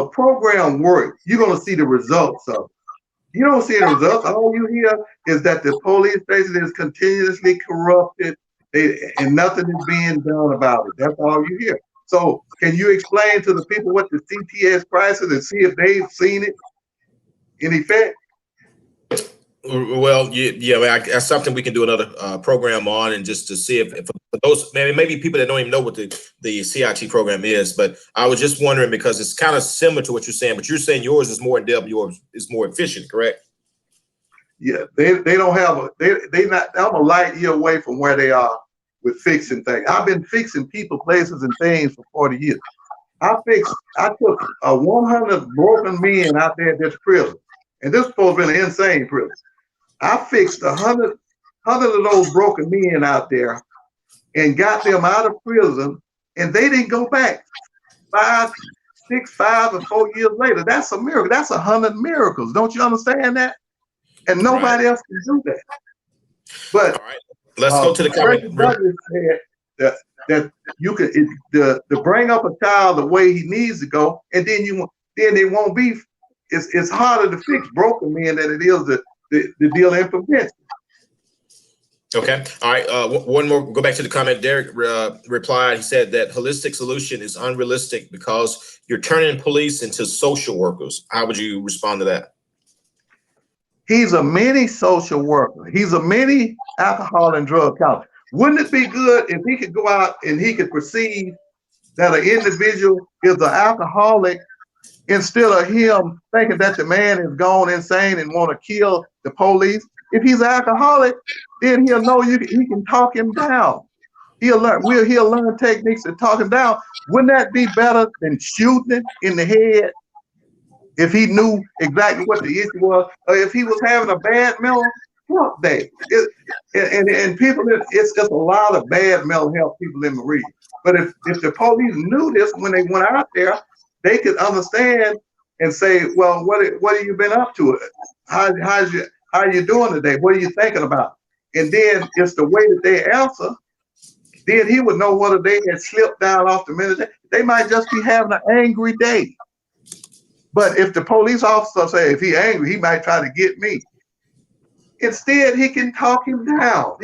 program works, you're going to see the results of it. You don't see the results. All you hear is that the police station is continuously corrupted and nothing is being done about it. That's all you hear. So can you explain to the people what the CTS crisis and see if they've seen it in effect? Well, yeah, that's something we can do another program on, and just to see if for those maybe people that don't even know what the CIT program is. But I was just wondering, because it's kind of similar to what you're saying, but you're saying yours is more in depth, yours is more efficient, correct? Yeah, they don't have they not. I'm a light year away from where they are with fixing things. I've been fixing people, places, and things for 40 years. I took 100 broken men out there at this prison, and this is supposed to be an insane prison. I fixed 100 of those broken men out there and got them out of prison, and they didn't go back 5, 4 years later. That's a miracle. That's 100 miracles. Don't you understand that? And nobody else can do that. But all right, let's go to the comment. Douglas said that you could to bring up a child the way he needs to go, and then it won't be. It's harder to fix broken men than it is to the deal in prevention. Okay. All right. One more. Go back to the comment. Derek replied. He said that holistic solution is unrealistic because you're turning police into social workers. How would you respond to that? He's a mini social worker. He's a mini alcohol and drug counselor. Wouldn't it be good if he could go out and he could perceive that an individual is an alcoholic instead of him thinking that the man is gone insane and want to kill the police? If he's an alcoholic, then he'll know he can talk him down. He'll learn techniques to talk him down. Wouldn't that be better than shooting him in the head if he knew exactly what the issue was? Or if he was having a bad mental health day? And people, it's just a lot of bad mental health people in Meridian. But if the police knew this when they went out there, they could understand and say, well, what have you been up to? How are you doing today? What are you thinking about? And then it's the way that they answer. Then he would know whether they had slipped down off the minute. They might just be having an angry day. But if the police officer say, if he's angry, he might try to get me. Instead, he can talk him down.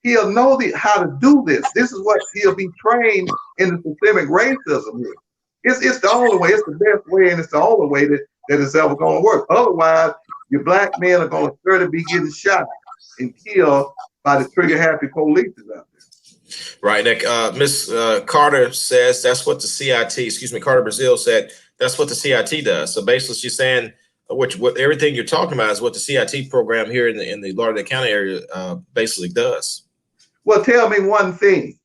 He'll know how to do this. This is what he'll be trained in the systemic racism here. It's the only way. It's the best way, and it's the only way that it's ever going to work. Otherwise, your black men are going to sure to be getting shot and killed by the trigger-happy police out there. Right, Nick. Miss Carter says that's what the CIT, excuse me, Carter Brazil said that's what the CIT does. So basically, she's saying what everything you're talking about is what the CIT program here in the Lauderdale County area basically does. Well, tell me one thing.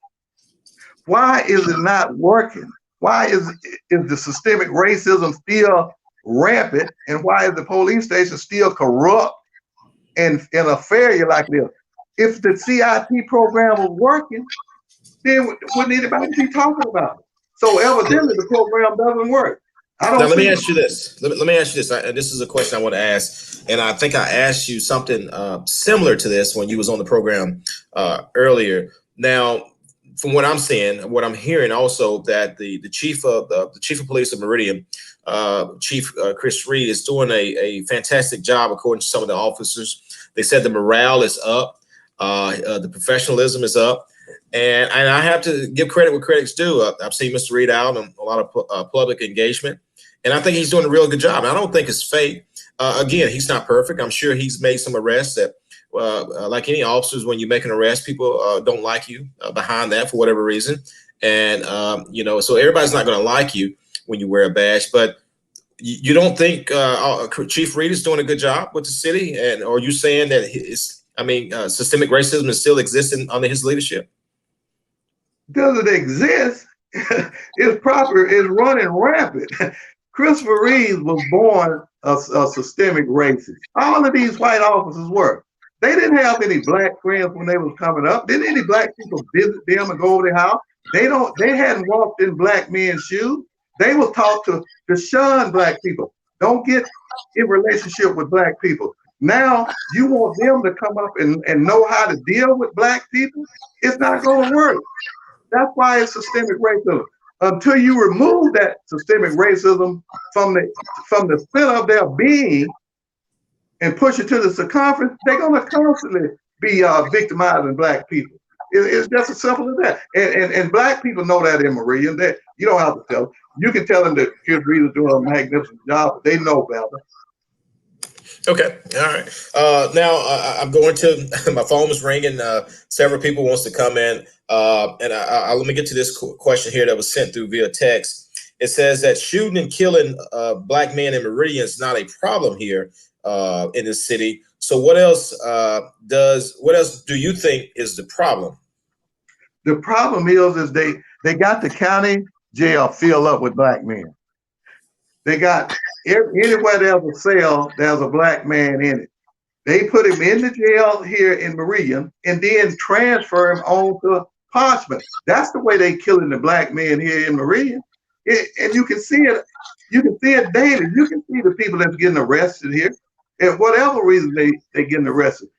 Why is it not working? Why is the systemic racism still rampant, and why is the police station still corrupt and a failure like this? If the CIT program was working, then wouldn't anybody be talking about it? So evidently the program doesn't work. Now, let me ask you this. Let me ask you this. This is a question I want to ask, and I think I asked you something similar to this when you was on the program earlier. Now, from what I'm seeing, what I'm hearing also that the chief of police of Meridian, Chief Chris Reed, is doing a fantastic job according to some of the officers. They said the morale is up, the professionalism is up, and I have to give credit where credit's due. I've seen Mr. Reed out on a lot of public engagement, and I think he's doing a real good job. I don't think it's fake. Again, he's not perfect. I'm sure he's made some arrests that. Like any officers, when you make an arrest, people don't like you behind that for whatever reason. And, so everybody's not going to like you when you wear a badge. But you don't think Chief Reed is doing a good job with the city? And are you saying that systemic racism is still existing under his leadership? Does it exist? It's running rampant. Christopher Reed was born a systemic racist. All of these white officers were. They didn't have any black friends when they was coming up. Didn't any black people visit them and go over their house? They hadn't walked in black men's shoes. They were taught to shun black people. Don't get in relationship with black people. Now you want them to come up and know how to deal with black people? It's not going to work. That's why it's systemic racism. Until you remove that systemic racism from the center of their being, and push it to the circumference, they're going to constantly be victimizing black people. It's just as simple as that. And black people know that in Meridian. That you don't have to tell them. You can tell them that Kid Reed is doing a magnificent job, but they know better. Okay, all right. Now I'm going to my phone is ringing. Several people wants to come in, and let me get to this question here that was sent through via text. It says that shooting and killing black men in Meridian is not a problem here in this city. So what else do you think is the problem? The problem is they got the county jail filled up with black men. They got anywhere there's a cell, there's a black man in it. They put him in the jail here in Meridian and then transfer him on to Parchment. That's the way they killing the black men here in Meridian. And you can see it. You can see it daily. You can see the people that's getting arrested here. And whatever reason they getting arrested,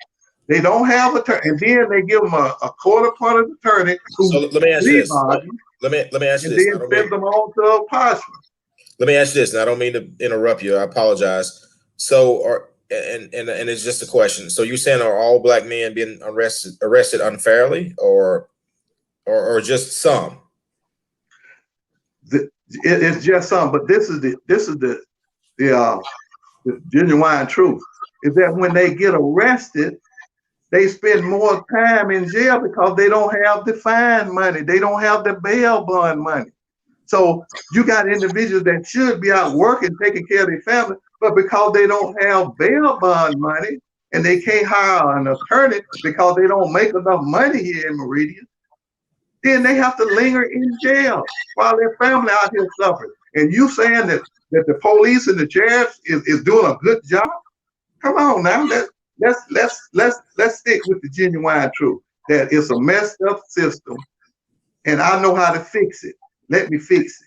they don't have attorney, and then they give them a court-appointed attorney. So let me ask you this. Let me ask you this. And then send them on to Parchment. Let me ask you this, and I don't mean to interrupt you. I apologize. So, and it's just a question. So you're saying are all black men being arrested unfairly, or just some? It's just some, but this is the genuine truth is that when they get arrested, they spend more time in jail because they don't have the fine money. They don't have the bail bond money. So you got individuals that should be out working, taking care of their family, but because they don't have bail bond money and they can't hire an attorney because they don't make enough money here in Meridian, then they have to linger in jail while their family out here suffering. And you saying that the police and the sheriff is doing a good job? Come on now, let's stick with the genuine truth that it's a messed up system, and I know how to fix it. Let me fix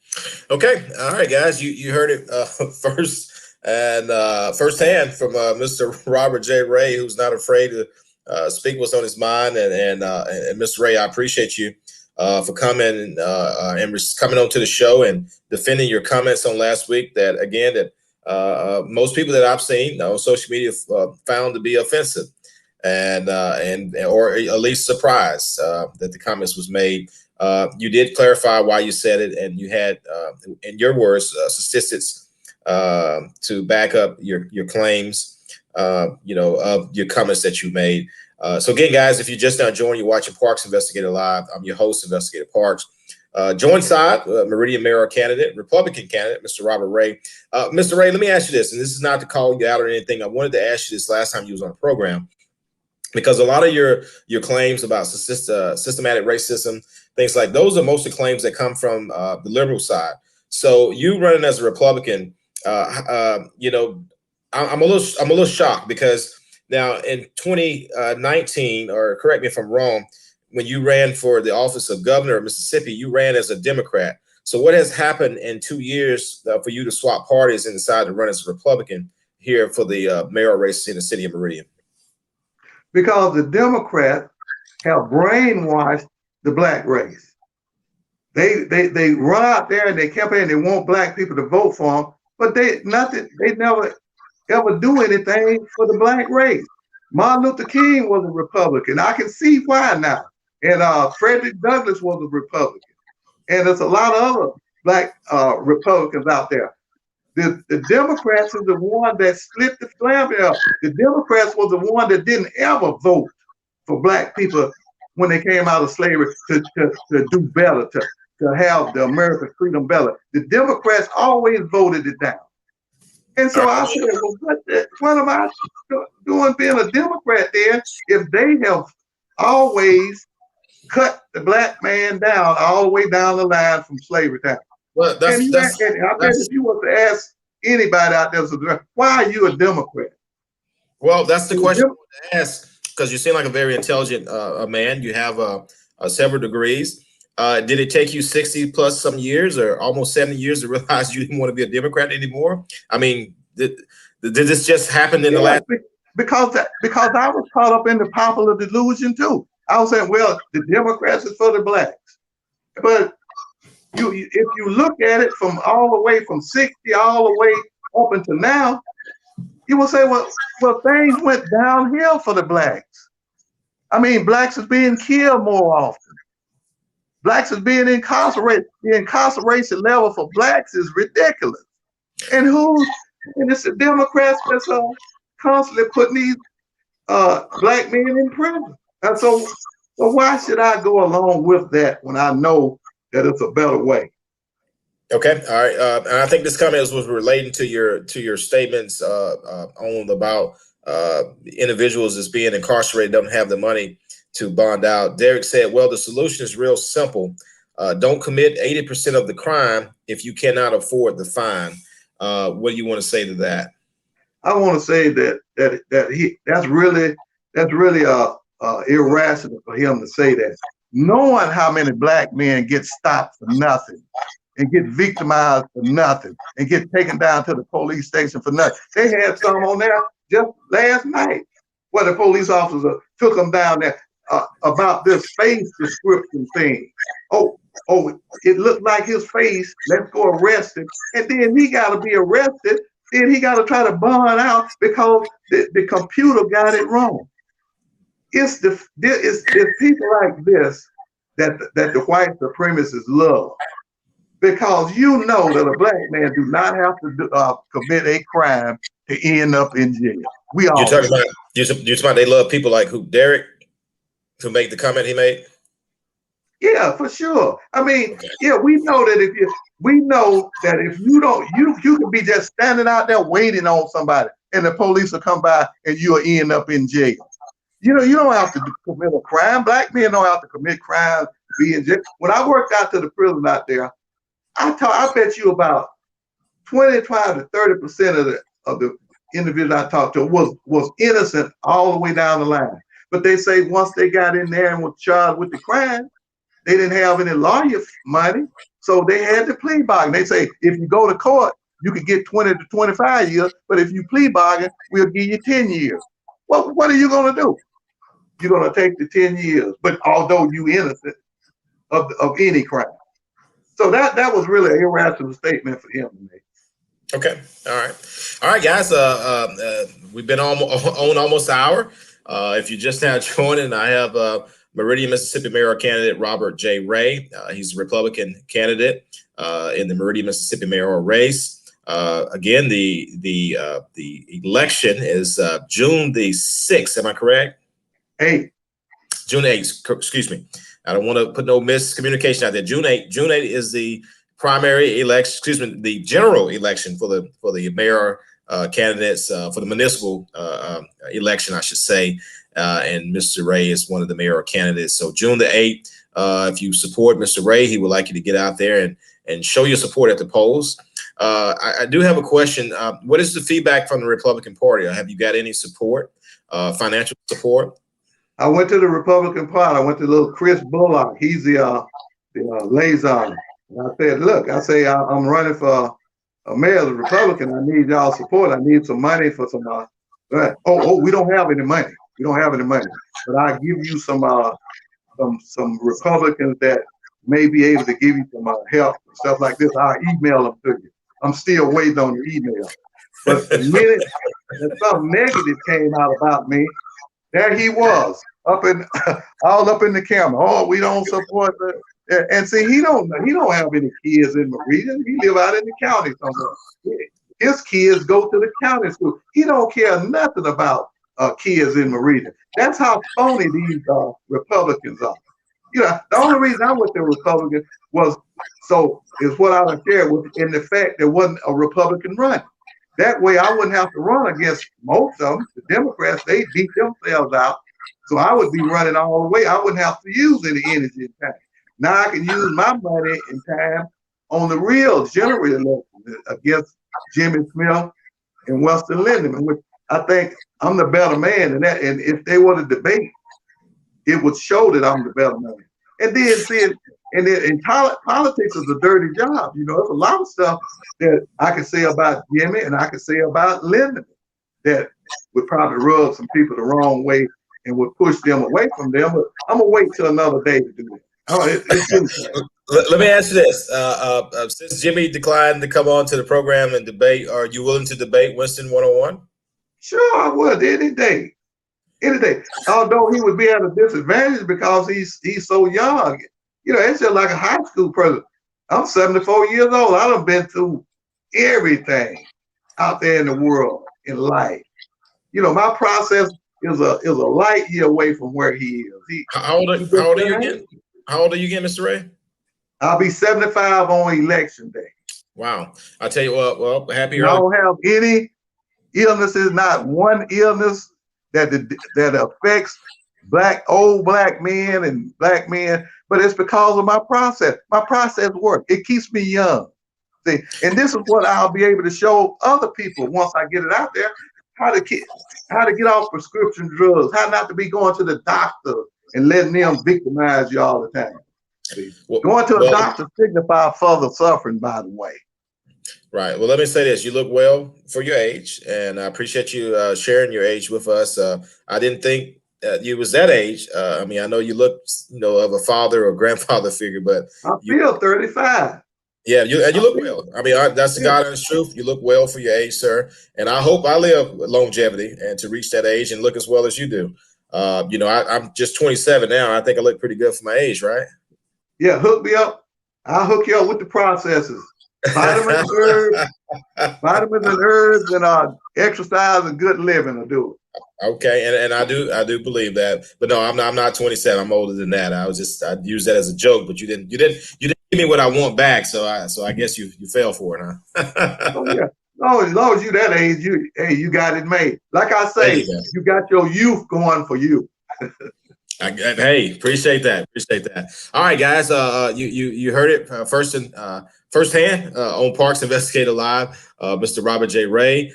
it. Okay, all right, guys, you heard it first and firsthand from Mr. Robert J. Ray, who's not afraid to speak what's on his mind. And Mr. Ray, I appreciate you for coming and coming on to the show and defending your comments on last week. That again, that most people that I've seen on social media found to be offensive, and or at least surprised that the comments was made. You did clarify why you said it, and you had, in your words, statistics to back up your claims, of your comments that you made. So again, guys, if you just now joined, you're watching Parks Investigator Live. I'm your host, Investigator Parks. Joint side, Meridian mayoral candidate, Republican candidate, Mr. Robert Ray. Mr. Ray, let me ask you this, and this is not to call you out or anything. I wanted to ask you this last time you was on the program, because a lot of your claims about systematic racism, things like those, are mostly claims that come from the liberal side. So you running as a Republican, I'm a little shocked, because now in 2019, or correct me if I'm wrong, when you ran for the office of governor of Mississippi, you ran as a Democrat. So what has happened in 2 years for you to swap parties and decide to run as a Republican here for the mayoral race in the city of Meridian? Because the Democrats have brainwashed the black race. They run out there and they campaign. They want black people to vote for them, but they never ever do anything for the black race. Martin Luther King was a Republican. I can see why now. And Frederick Douglass was a Republican. And there's a lot of other black Republicans out there. The Democrats is the one that split the family up. The Democrats was the one that didn't ever vote for black people when they came out of slavery to do better, to have the American freedom better. The Democrats always voted it down. And so I said, well, what am I doing being a Democrat then if they have always cut the black man down all the way down the line from slavery time? Well, I bet if you were to ask anybody out there, why are you a Democrat? Well, that's the question I want to ask, because you seem like a very intelligent man. You have several degrees. Did it take you 60 plus some years, or almost 70 years, to realize you didn't want to be a Democrat anymore? I mean, did this just happen in the last? Because I was caught up in the popular delusion too. I was saying, well, the Democrats is for the blacks, but if you look at it from all the way from 60 all the way up until now, you will say, well, things went downhill for the blacks. I mean, blacks is being killed more often. Blacks is being incarcerated. The incarceration level for blacks is ridiculous. And it's the Democrats that's constantly putting these black men in prison. And so why should I go along with that when I know that it's a better way? Okay, all right. And I think this comment was relating to your statements on about individuals that's being incarcerated don't have the money to bond out. Derek said, well, the solution is real simple. Don't commit 80% of the crime if you cannot afford the fine. What do you want to say to that? I want to say that's really irrational for him to say that, knowing how many black men get stopped for nothing and get victimized for nothing and get taken down to the police station for nothing. They had some on there just last night where the police officer took them down there about this face description thing. Oh, it looked like his face. Let's go arrest him. And then he got to be arrested then he got to try to bond out because the computer got it wrong. It's people like this that the white supremacists love, because you know that a black man do not have to commit a crime to end up in jail. We all you're talking about they love people like who, Derek, to make the comment he made. Yeah, for sure. I mean, yeah, we know that if you don't, you can be just standing out there waiting on somebody, and the police will come by and you'll end up in jail. You know, you don't have to commit a crime. Black men don't have to commit crimes to be in jail. When I worked out to the prison out there, I bet you about 25 to 30% of the individuals I talked to was innocent all the way down the line. But they say once they got in there and were charged with the crime, they didn't have any lawyer money, so they had to plea bargain. They say if you go to court, you could get 20 to 25 years, but if you plea bargain, we'll give you 10 years. Well, what are you going to do? You're going to take the 10 years, but although you innocent of any crime. So that was really an irrational statement for him to make. Okay. All right, guys. We've been on almost an hour. If you just now joining, I have Meridian, Mississippi mayoral candidate Robert J. Ray. He's a Republican candidate in the Meridian, Mississippi mayoral race. Again, the election is June the 6th. Am I correct? June 8th. Excuse me. I don't want to put no miscommunication out there. June 8th. June 8th is the primary election. Excuse me, the general election for the mayor candidates for the municipal election, I should say. And Mr. Ray is one of the mayoral candidates. So June the 8th, if you support Mr. Ray, he would like you to get out there and show your support at the polls. I do have a question. What is the feedback from the Republican Party? Have you got any support, financial support? I went to the Republican Party. I went to little Chris Bullock. He's the liaison. And I said, look, I'm running for a mayor as a Republican. I need y'all support. I need some money for some. We don't have any money. We don't have any money. But I'll give you some Republicans that may be able to give you some help and stuff like this. I'll email them to you. I'm still waiting on the email. But the minute that something negative came out about me, there he was all up in the camera. Oh, we don't support that. And see, he don't have any kids in Meridian. He live out in the county somewhere. His kids go to the county school. He don't care nothing about kids in Meridian. That's how phony these Republicans are. You know, the only reason I went to Republican was what I shared with in the fact there wasn't a Republican run. That way I wouldn't have to run against most of them. The Democrats, they beat themselves out. So I would be running all the way. I wouldn't have to use any energy and time. Now I can use my money and time on the real general election against Jimmy Smith and Weston Lindemann, which I think I'm the better man in that. And if they were to debate, it would show that I'm the better man. And then see, politics is a dirty job. You know, there's a lot of stuff that I could say about Jimmy and I could say about Lindemann that would probably rub some people the wrong way and would push them away from them. But I'm gonna wait till another day to do it. Let me ask you this: since Jimmy declined to come on to the program and debate, are you willing to debate Winston 101? Sure, I would any day. Although he would be at a disadvantage because he's so young. You know, it's just like a high school person. I'm 74 years old. I done been through everything out there in the world in life. You know, my process is a light year away from where he is. How old are you again? How old are you again, Mr. Ray? I'll be 75 on election day. Wow. I tell you what, well, happy I don't have any illnesses, not one illness that affects old black men and black men, but it's because of my process. My process works. It keeps me young. See, and this is what I'll be able to show other people once I get it out there, how to get off prescription drugs, how not to be going to the doctor and letting them victimize you all the time. Going to a doctor signifies further suffering, by the way. Right. Well, let me say this. You look well for your age, and I appreciate you sharing your age with us. I didn't think you was that age. I mean, I know you look, of a father or grandfather figure, but I feel 35. Yeah, you look well. I mean, that's the God honest truth. You look well for your age, sir. And I hope I live with longevity and to reach that age and look as well as you do. I'm just 27 now. I think I look pretty good for my age, right? Yeah, hook me up. I'll hook you up with the processes. Vitamins, herbs, vitamins and herbs, and exercise and good living will do it. Okay, and I do believe that, but no, I'm not 27. I'm older than that. I used that as a joke, but you didn't give me what I want back. So I guess you fell for it, huh? Oh yeah. No, as long as you that age, you got it made. Like I Thank say, you, man. you got your youth going for you. Hey, appreciate that. Appreciate that. All right, guys. You heard it firsthand on Parks Investigator Live. Mr. Robert J. Ray.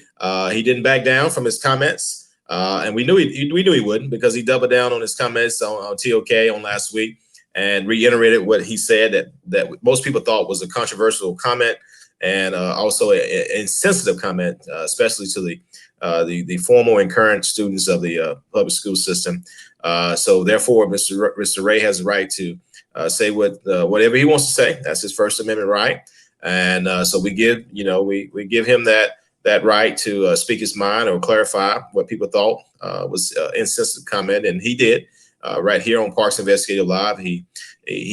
He didn't back down from his comments, and we knew he wouldn't, because he doubled down on his comments on TOK on last week and reiterated what he said, that most people thought was a controversial comment, and also an insensitive comment, especially to the former and current students of the public school system. So therefore, Mr. Ray has the right to say whatever he wants to say. That's his First Amendment right, and so we give him that right to speak his mind or clarify what people thought was insensitive comment, and he did right here on Parks Investigative Live. He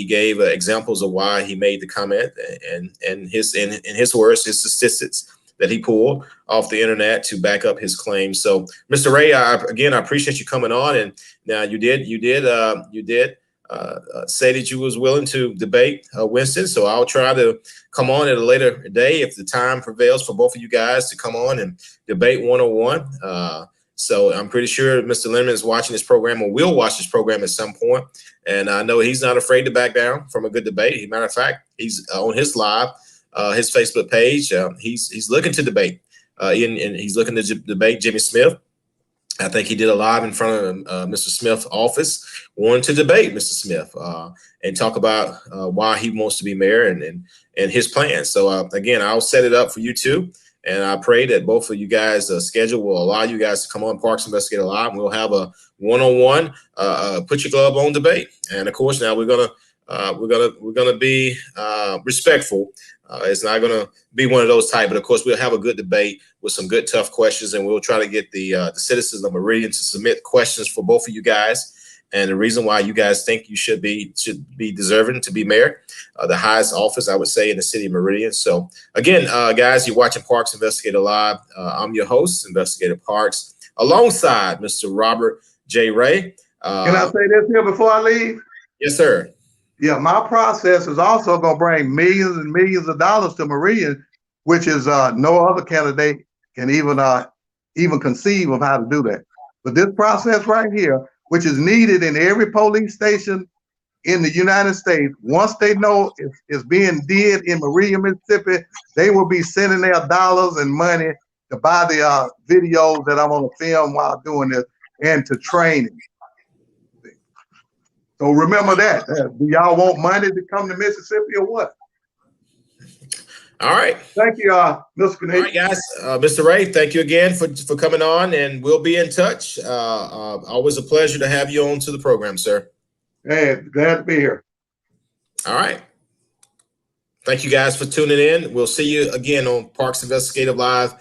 gave examples of why he made the comment, and in his words, his statistics that he pulled off the internet to back up his claims. So, Mr. Ray, I appreciate you coming on. And now you did say that you was willing to debate Winston. So I'll try to come on at a later day if the time prevails for both of you guys to come on and debate one-on-one. So I'm pretty sure Mr. Lindeman is watching this program, or will watch this program at some point. And I know he's not afraid to back down from a good debate. As a matter of fact, he's on his live. His Facebook page. He's looking to debate, and he's looking to debate Jimmy Smith. I think he did a live in front of Mr. Smith's office, wanting to debate Mr. Smith and talk about why he wants to be mayor and his plans. So again, I'll set it up for you too, and I pray that both of you guys' schedule will allow you guys to come on Parks Investigator Live, and we'll have a one-on-one put your glove on debate. And of course, now we're gonna be respectful. It's not going to be one of those type, but of course we'll have a good debate with some good tough questions, and we'll try to get the citizens of Meridian to submit questions for both of you guys, and the reason why you guys think you should be deserving to be mayor, the highest office I would say in the city of Meridian. So again, guys, you're watching Parks Investigator Live. I'm your host, Investigator Parks, alongside Mr. Robert J. Ray. Can I say this here before I leave? Yes, sir. Yeah, my process is also going to bring millions and millions of dollars to Meridian, which is no other candidate can even conceive of how to do that. But this process right here, which is needed in every police station in the United States, once they know it's being did in Meridian, Mississippi, they will be sending their dollars and money to buy the videos that I'm going to film while doing this, and to training. So remember that. Do y'all want money to come to Mississippi or what? All right. Thank you, Mr. Canadian. All right, guys. Mr. Ray, thank you again for coming on, and we'll be in touch. Always a pleasure to have you on to the program, sir. Hey, glad to be here. All right. Thank you guys for tuning in. We'll see you again on Parks Investigative Live